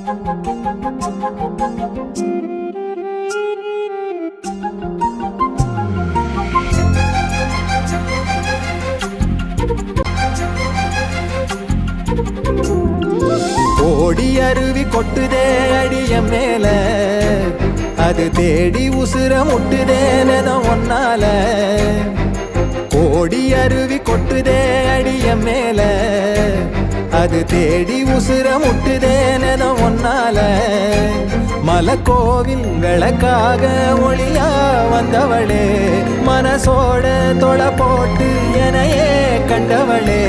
ஓடி அருவி கொட்டுதே அடிய மேல, அது தேடி உசுர முட்டுதேன ஒன்னால. ஓடி அருவி கொட்டுதே அடிய மேல, அது தேடி உசுர முட்டுதேன ஒன்னால. மலக்கோவில் விளக்காக ஒளியா வந்தவளே, மனசோட தொட போட்டு எனையே கண்டவளே.